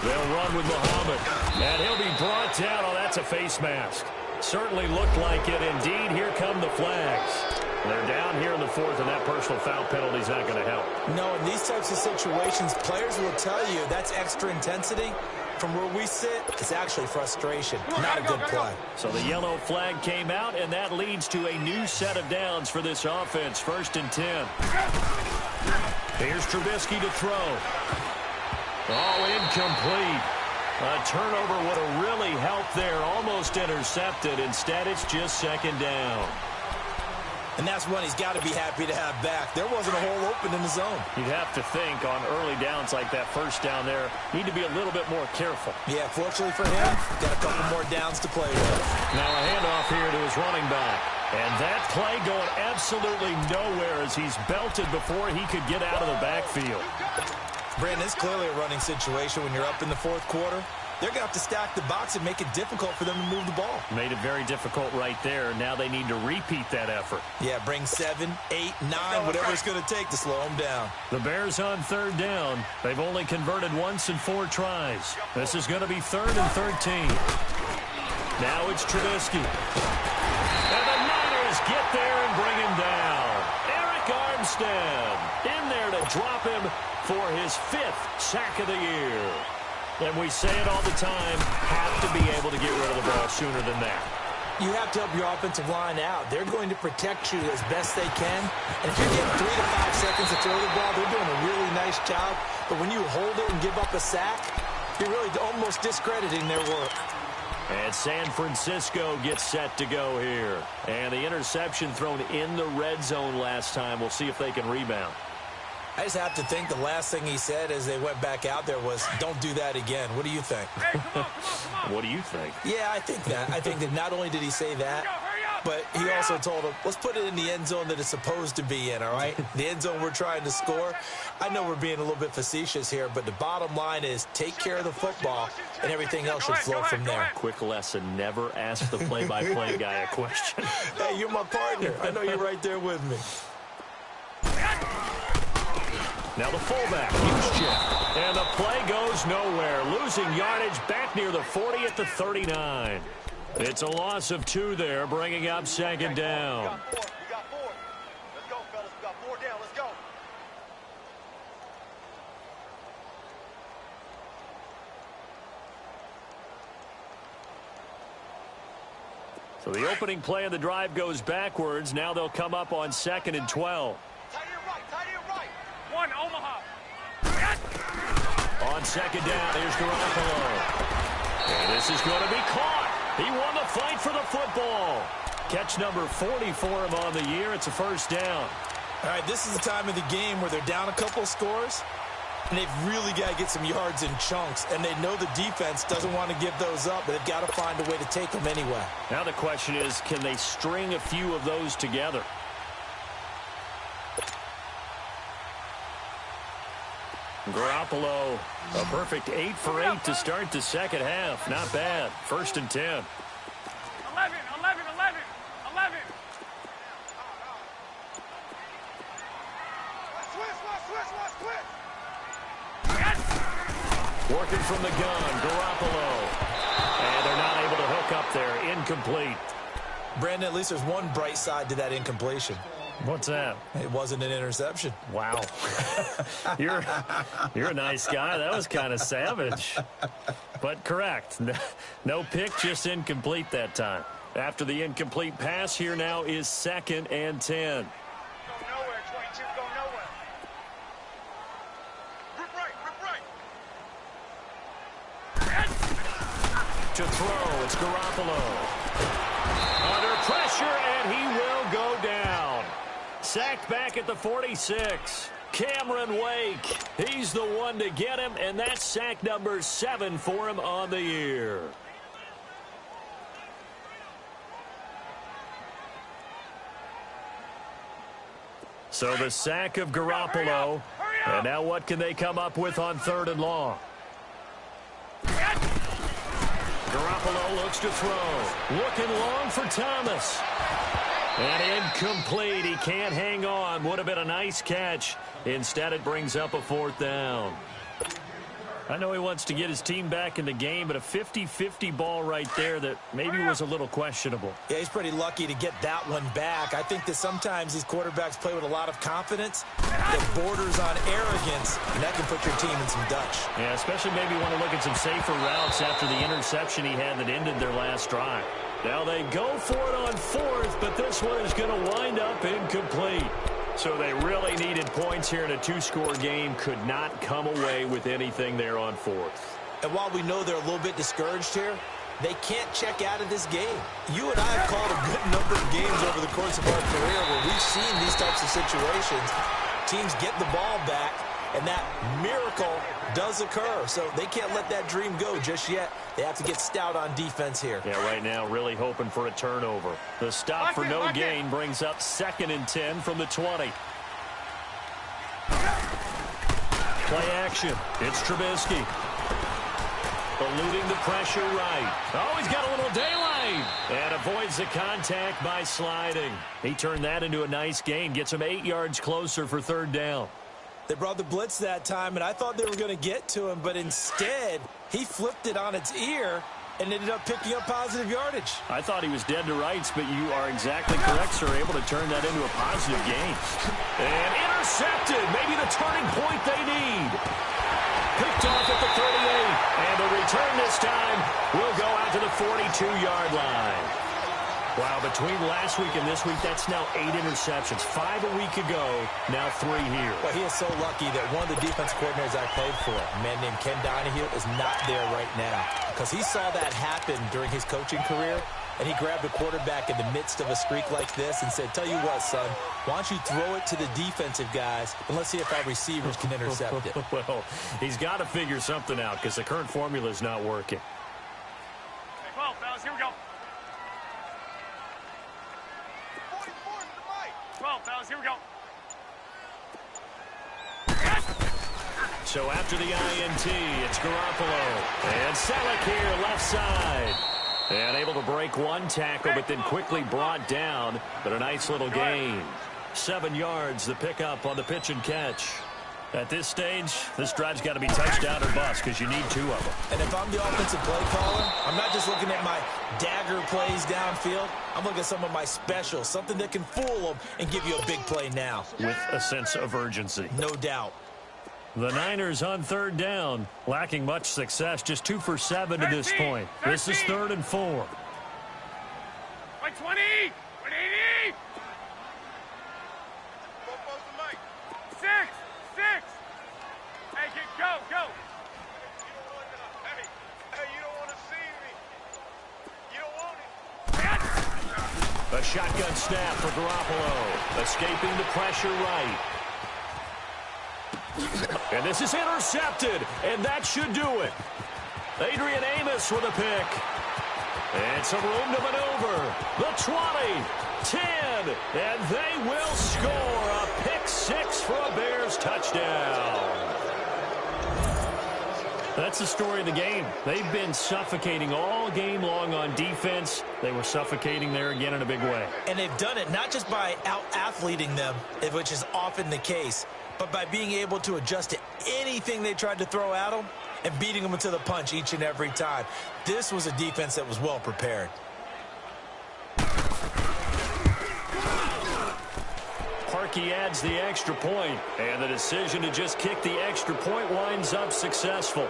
They'll run with Muhammad. And he'll be brought down. Oh, that's a face mask. Certainly looked like it. Indeed, here come the flags. They're down here in the 4th, and that personal foul penalty is not going to help. No, in these types of situations, players will tell you that's extra intensity. From where we sit, it's actually frustration, not a good play. So the yellow flag came out, and that leads to a new set of downs for this offense. 1st and 10. Here's Trubisky to throw. Oh, incomplete. A turnover would have really helped there. Almost intercepted. Instead, it's just 2nd down. And that's one he's got to be happy to have back. There wasn't a hole open in the zone. You'd have to think on early downs like that 1st down there, need to be a little bit more careful. Yeah, fortunately for him, got a couple more downs to play with. Now a handoff here to his running back. And that play going absolutely nowhere as he's belted before he could get out of the backfield. Brandon, it's clearly a running situation when you're up in the 4th quarter. They're going to have to stack the box and make it difficult for them to move the ball. Made it very difficult right there. Now they need to repeat that effort. Yeah, bring 7, 8, 9, whatever it's going to take to slow them down. The Bears on 3rd down. They've only converted once in 4 tries. This is going to be 3rd and 13. Now it's Trubisky. And the Niners get there and bring him down. Eric Armstead in there to drop him for his 5th sack of the year. And we say it all the time, have to be able to get rid of the ball sooner than that. You have to help your offensive line out. They're going to protect you as best they can. And if you're getting 3 to 5 seconds to throw the ball, they're doing a really nice job. But when you hold it and give up a sack, you're really almost discrediting their work. And San Francisco gets set to go here. And the interception thrown in the red zone last time. We'll see if they can rebound. I just have to think the last thing he said as they went back out there was, don't do that again. What do you think? What do you think? Yeah, I think that. I think that not only did he say that, but he also told him, let's put it in the end zone that it's supposed to be in, all right? The end zone we're trying to score. I know we're being a little bit facetious here, but the bottom line is take care of the football, and everything else should flow from there. Quick lesson, never ask the play-by-play guy a question. Hey, you're my partner. I know you're right there with me. Now the fullback, huge chip. And the play goes nowhere. Losing yardage back near the 40 at the 39. It's a loss of 2 there, bringing up 2nd down. We got 4. Let's go, fellas. We got 4 down. Let's go. So the opening play of the drive goes backwards. Now they'll come up on 2nd and 12. Tight end right. 1, Omaha. On 2nd down, here's Garoppolo. And this is going to be caught. He won the fight for the football. Catch number 40 for him on the year. It's a 1st down. All right, this is the time of the game where they're down a couple of scores, and they've really got to get some yards in chunks, and they know the defense doesn't want to give those up, but they've got to find a way to take them anyway. Now the question is, can they string a few of those together? Garoppolo, a perfect 8 for 8 to start the second half. Not bad. 1st and 10. 11, 11, 11, 11. Switch. Working from the gun, Garoppolo. And they're not able to hook up there. Incomplete. Brandon, at least there's one bright side to that incompletion. What's that? It wasn't an interception. Wow. You're a nice guy. That was kind of savage. But correct. No pick, just incomplete that time. After the incomplete pass, here now is 2nd and 10. Go nowhere, 22. Go nowhere. Rip right. To throw, it's Garoppolo. Under pressure, and he will go down. Sacked back at the 46. Cameron Wake. He's the one to get him, and that's sack number 7 for him on the year. So the sack of Garoppolo. And now what can they come up with on 3rd and long? Garoppolo looks to throw. Looking long for Thomas. And incomplete. He can't hang on. Would have been a nice catch. Instead, it brings up a 4th down. I know he wants to get his team back in the game, but a 50-50 ball right there that maybe was a little questionable. Yeah, he's pretty lucky to get that one back. I think that sometimes these quarterbacks play with a lot of confidence that borders on arrogance, and that can put your team in some Dutch. Yeah, especially maybe want to look at some safer routes after the interception he had that ended their last drive. Now they go for it on 4th, but this one is going to wind up incomplete. So they really needed points here in a 2-score game. Could not come away with anything there on 4th. And while we know they're a little bit discouraged here, they can't check out of this game. You and I have called a good number of games over the course of our career where we've seen these types of situations. Teams get the ball back, and that miracle does occur. So they can't let that dream go just yet. They have to get stout on defense here. Yeah, right now really hoping for a turnover. The stop for no gain brings up 2nd and 10 from the 20. Play action. It's Trubisky. Eluding the pressure right. Oh, he's got a little daylight. And avoids the contact by sliding. He turned that into a nice gain. Gets him 8 yards closer for 3rd down. They brought the blitz that time, and I thought they were going to get to him, but instead, he flipped it on its ear and ended up picking up positive yardage. I thought he was dead to rights, but you are exactly correct, sir. Able to turn that into a positive gain. And intercepted. Maybe the turning point they need. Picked off at the 38. And the return this time will go out to the 42-yard line. Wow, between last week and this week, that's now 8 interceptions. 5 a week ago, now 3 here. Well, he is so lucky that one of the defense coordinators I played for, a man named Ken Donahue, is not there right now. Because he saw that happen during his coaching career, and he grabbed a quarterback in the midst of a streak like this and said, tell you what, son, why don't you throw it to the defensive guys, and let's see if our receivers can intercept it. Well, he's got to figure something out because the current formula is not working. Hey, 12, fellas, here we go. 12, fellas, here we go. So after the INT, it's Garoppolo. And Selleck here, left side. And able to break one tackle, but then quickly brought down. But a nice little gain. 7 yards, the pickup on the pitch and catch. At this stage, this drive's got to be touchdown or bust because you need 2 of them. And if I'm the offensive play caller, I'm not just looking at my dagger plays downfield. I'm looking at some of my specials, something that can fool them and give you a big play now. With a sense of urgency. No doubt. The Niners on 3rd down, lacking much success, just 2 for 7 to this point. This is 3rd and 4. Like 20, 180. Six. Hey, go. Hey, you don't want to see me. You don't want it. A shotgun snap for Garoppolo. Escaping the pressure right. And this is intercepted, and that should do it. Adrian Amos with a pick. And some room to maneuver. The 20, 10, and they will score a pick six for a Bears touchdown. That's the story of the game. They've been suffocating all game long on defense. They were suffocating there again in a big way. And they've done it not just by out-athleting them, which is often the case, but by being able to adjust to anything they tried to throw at them and beating them into the punch each and every time. This was a defense that was well prepared. Parkey adds the extra point, and the decision to just kick the extra point winds up successful.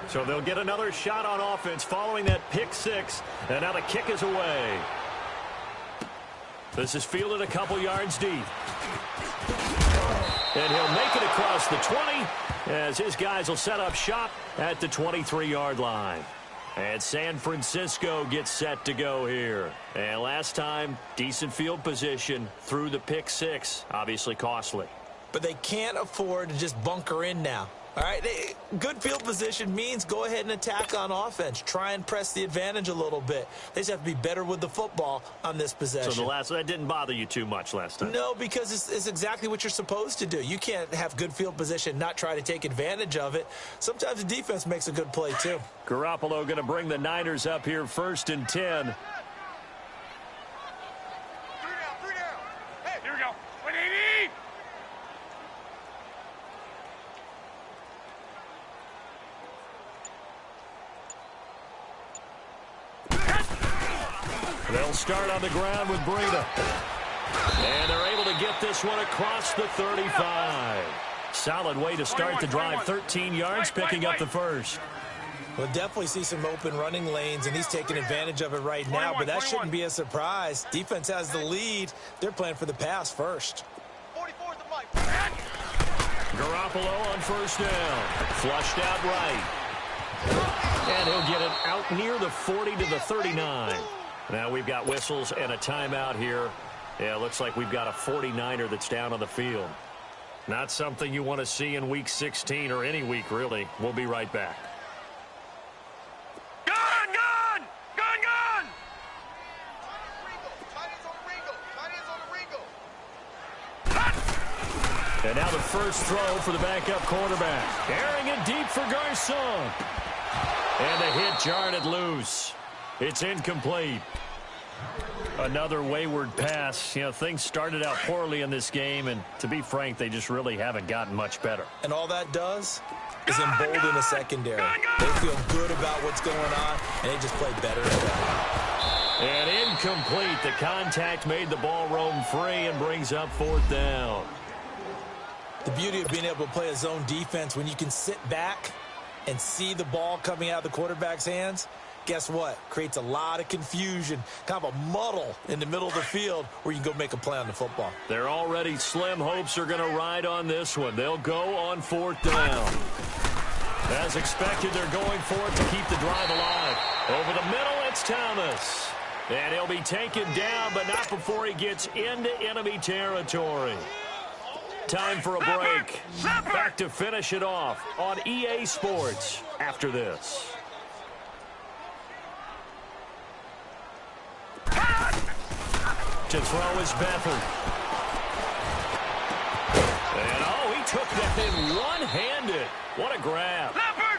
So they'll get another shot on offense following that pick six, and now the kick is away. This is fielded a couple yards deep. And he'll make it across the 20 as his guys will set up shop at the 23-yard line. And San Francisco gets set to go here. And last time, decent field position through the pick six. Obviously costly. But they can't afford to just bunker in now. All right, good field position means go ahead and attack on offense. Try and press the advantage a little bit. They just have to be better with the football on this possession. So that didn't bother you too much last time? No, because it's exactly what you're supposed to do. You can't have good field position, not try to take advantage of it. Sometimes the defense makes a good play, too. Garoppolo going to bring the Niners up here 1st and 10. 3 down. Hey, Here we go. 180. They'll start on the ground with Breida. And they're able to get this one across the 35. Solid way to start the drive. 13 yards, picking up the first. We'll definitely see some open running lanes, and he's taking advantage of it right now, but that shouldn't be a surprise. Defense has the lead. They're playing for the pass first. 44 is the mic. Garoppolo on first down. Flushed out right. And he'll get it out near the 40 to the 39. Now we've got whistles and a timeout here. Yeah, it looks like we've got a 49er that's down on the field. Not something you want to see in Week 16 or any week, really. We'll be right back. Gun! Chinese on the Ringo. And now the first throw for the backup quarterback. Airing it deep for Garcon. And the hit jarred it loose. It's incomplete. Another wayward pass. You know, things started out poorly in this game, and to be frank, they just really haven't gotten much better. And all that does is embolden the secondary. They feel good about what's going on, and they just play better and better. And incomplete. The contact made the ball roam free and brings up 4th down. The beauty of being able to play a zone defense when you can sit back and see the ball coming out of the quarterback's hands, guess what? Creates a lot of confusion, kind of a muddle in the middle of the field where you can go make a play on the football. Their already slim hopes are going to ride on this one. They'll go on 4th down. As expected, they're going for it to keep the drive alive. Over the middle, it's Thomas. And he'll be taken down, but not before he gets into enemy territory. Time for a break. Back to finish it off on EA Sports after this. To throw is Beathard. And he took that in one-handed. What a grab.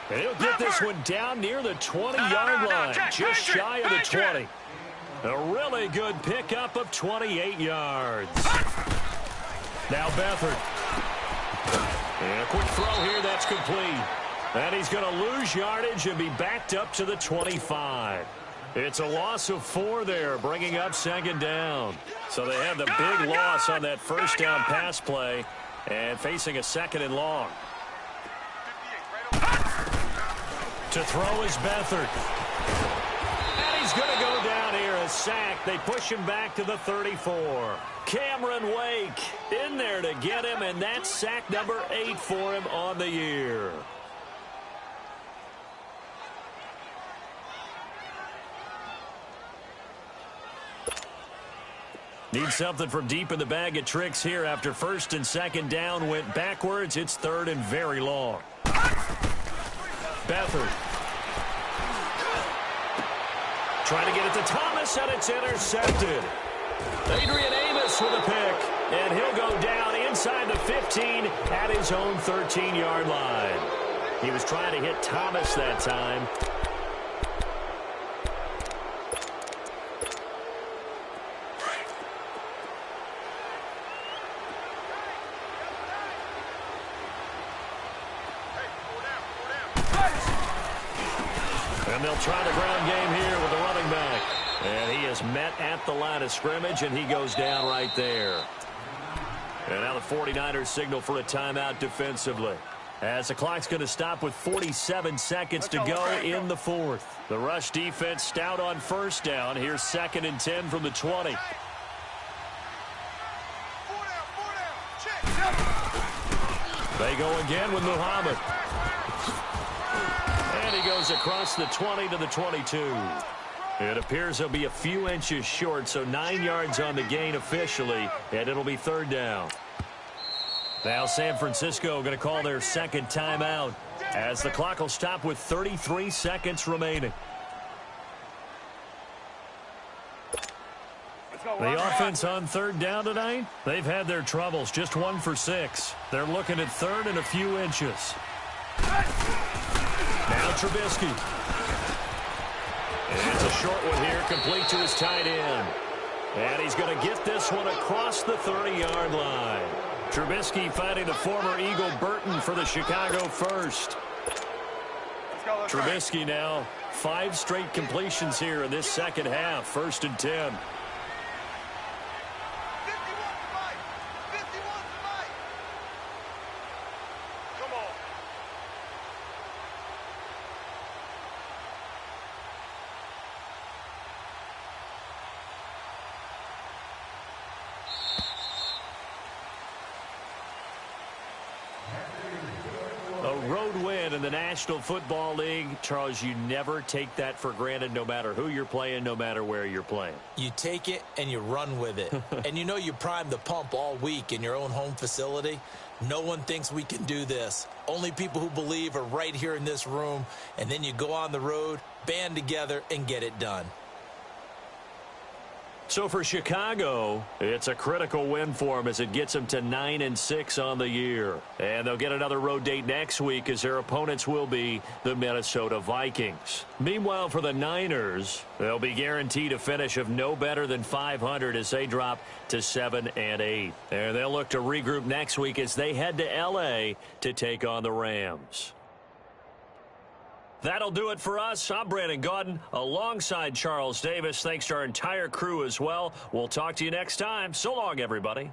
And he'll get this one down near the 20-yard line, just shy of the 20. A really good pickup of 28 yards. Now Beathard. And a quick throw here, that's complete. And he's going to lose yardage and be backed up to the 25. It's a loss of 4 there, bringing up 2nd down. So they have the big loss on that first down pass play and facing a 2nd and long. To throw is Beathard. sack. They push him back to the 34. Cameron Wake in there to get him, and that's sack number 8 for him on the year. Need something from deep in the bag of tricks here after first and second down went backwards. It's third and very long. Beathard. Trying to get it to Thomas, and it's intercepted. Adrian Amos with a pick, and he'll go down inside the 15 at his own 13-yard line. He was trying to hit Thomas that time. And they'll try the ground game here with the running back. And he is met at the line of scrimmage, and he goes down right there. And now the 49ers signal for a timeout defensively, as the clock's going to stop with 47 seconds to go in the fourth. The rush defense stout on first down. Here's 2nd and 10 from the 20. 4 down, check. They go again with Muhammad. And he goes across the 20 to the 22. It appears he'll be a few inches short, so 9 yards on the gain officially, and it'll be 3rd down. Now San Francisco going to call their second timeout, as the clock will stop with 33 seconds remaining. The offense on 3rd down tonight, they've had their troubles, just 1 for 6. They're looking at 3rd and a few inches. Now Trubisky. And it's a short one here, complete to his tight end. And he's going to get this one across the 30-yard line. Trubisky finding the former Eagle Burton for the Chicago first. Trubisky now 5 straight completions here in this second half. 1st and 10. 51 tonight. Come on. A road win in the National Football League. Charles, you never take that for granted, no matter who you're playing, no matter where you're playing. You take it and you run with it. And you know you primed the pump all week in your own home facility. No one thinks we can do this. Only people who believe are right here in this room. And then you go on the road, band together, and get it done. So for Chicago, it's a critical win for them as it gets them to 9-6 on the year. And they'll get another road date next week as their opponents will be the Minnesota Vikings. Meanwhile, for the Niners, they'll be guaranteed a finish of no better than 500 as they drop to 7-8. And they'll look to regroup next week as they head to L.A. to take on the Rams. That'll do it for us. I'm Brandon Gaudin alongside Charles Davis. Thanks to our entire crew as well. We'll talk to you next time. So long, everybody.